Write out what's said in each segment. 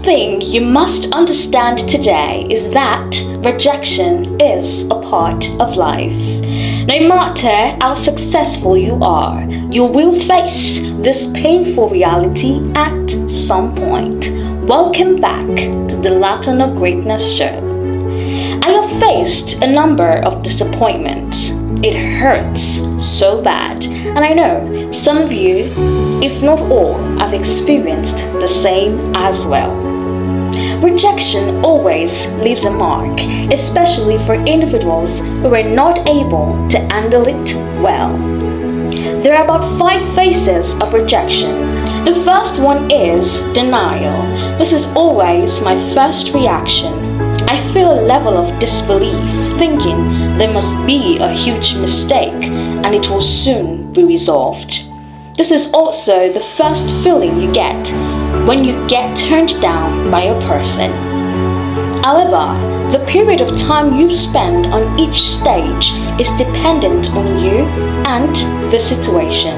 thing you must understand today is that rejection is a part of life. No matter how successful you are, you will face this painful reality at some point. Welcome back to the Latin of Greatness show. I have faced a number of disappointments. It hurts so bad, and I know some of you, if not all, have experienced the same as well. Rejection always leaves a mark, especially for individuals who are not able to handle it well. There are about 5 phases of rejection. The first one is denial. This is always my first reaction. I feel a level of disbelief, thinking there must be a huge mistake and it will soon be resolved. This is also the first feeling you get when you get turned down by a person. However, the period of time you spend on each stage is dependent on you and the situation.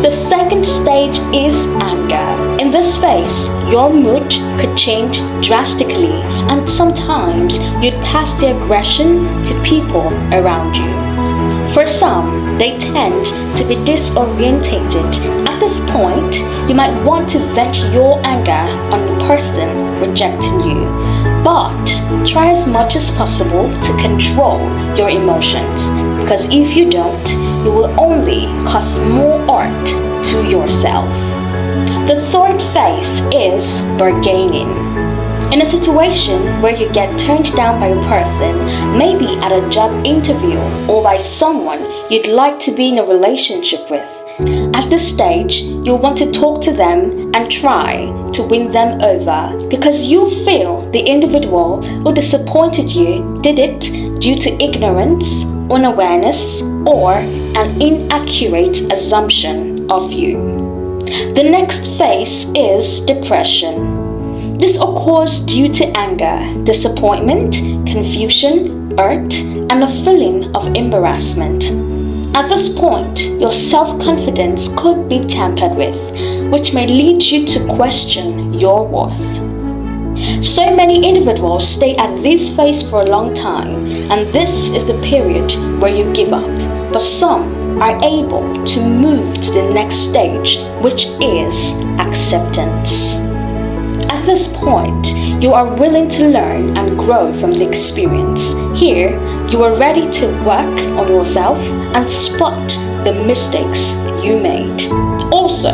The second stage is anger. In this phase, your mood could change drastically, and sometimes you'd pass the aggression to people around you. For some, they tend to be disorientated. At this point, you might want to vent your anger on the person rejecting you, but try as much as possible to control your emotions, because if you don't, you will only cause more hurt to yourself. The third phase is bargaining. In a situation where you get turned down by a person, maybe at a job interview or by someone you'd like to be in a relationship with, at this stage, you'll want to talk to them and try to win them over because you feel the individual who disappointed you did it due to ignorance, unawareness, or an inaccurate assumption of you. The next phase is depression. This occurs due to anger, disappointment, confusion, hurt, and a feeling of embarrassment. At this point, your self-confidence could be tampered with, which may lead you to question your worth. So many individuals stay at this phase for a long time, and this is the period where you give up. But some are able to move to the next stage, which is acceptance. At this point, you are willing to learn and grow from the experience. Here, you are ready to work on yourself and spot the mistakes you made. Also,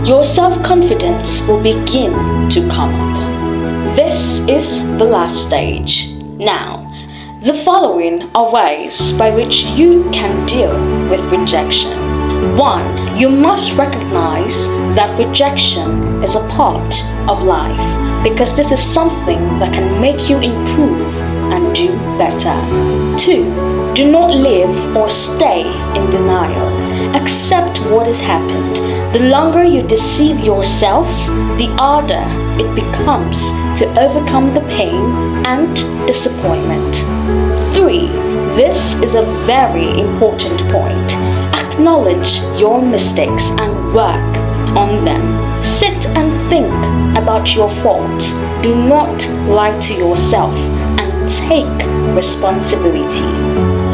your self-confidence will begin to come up. This is the last stage. Now, the following are ways by which you can deal with rejection. 1. You must recognize that rejection is a part of life because this is something that can make you improve and do better. 2. Do not live or stay in denial. Accept what has happened. The longer you deceive yourself, the harder it becomes to overcome the pain and disappointment. 3. This is a very important point. Acknowledge your mistakes and work on them. Sit and think about your faults. Do not lie to yourself and take responsibility.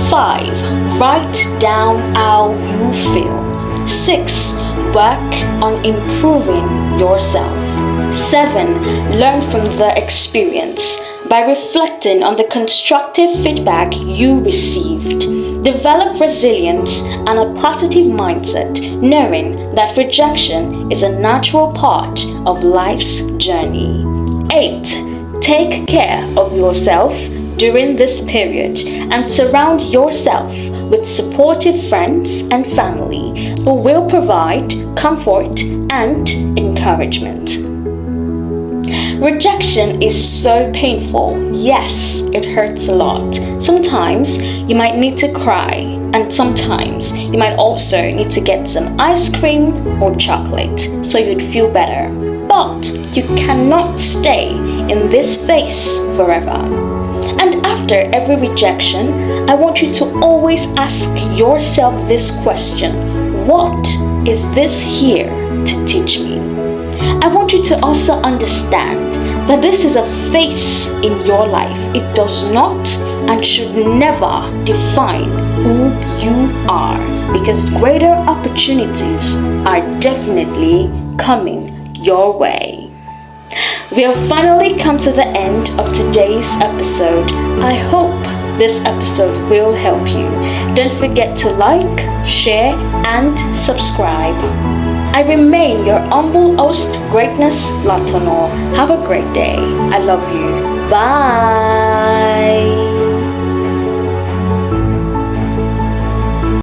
5. Write down how you feel. 6. Work on improving yourself. 7. Learn from the experience by reflecting on the constructive feedback you received. Develop resilience and a positive mindset, knowing that rejection is a natural part of life's journey. 8. Take care of yourself during this period and surround yourself with supportive friends and family who will provide comfort and encouragement. Rejection is so painful. Yes, it hurts a lot. Sometimes you might need to cry, and sometimes you might also need to get some ice cream or chocolate so you'd feel better. But you cannot stay in this phase forever. And after every rejection, I want you to always ask yourself this question: what is this here to teach me? I want you to also understand that this is a phase in your life. It does not and should never define who you are, because greater opportunities are definitely coming your way. We have finally come to the end of today's episode. I hope this episode will help you. Don't forget to like, share, and subscribe. I remain your humble host, Greatness Latono. Have a great day. I love you. Bye.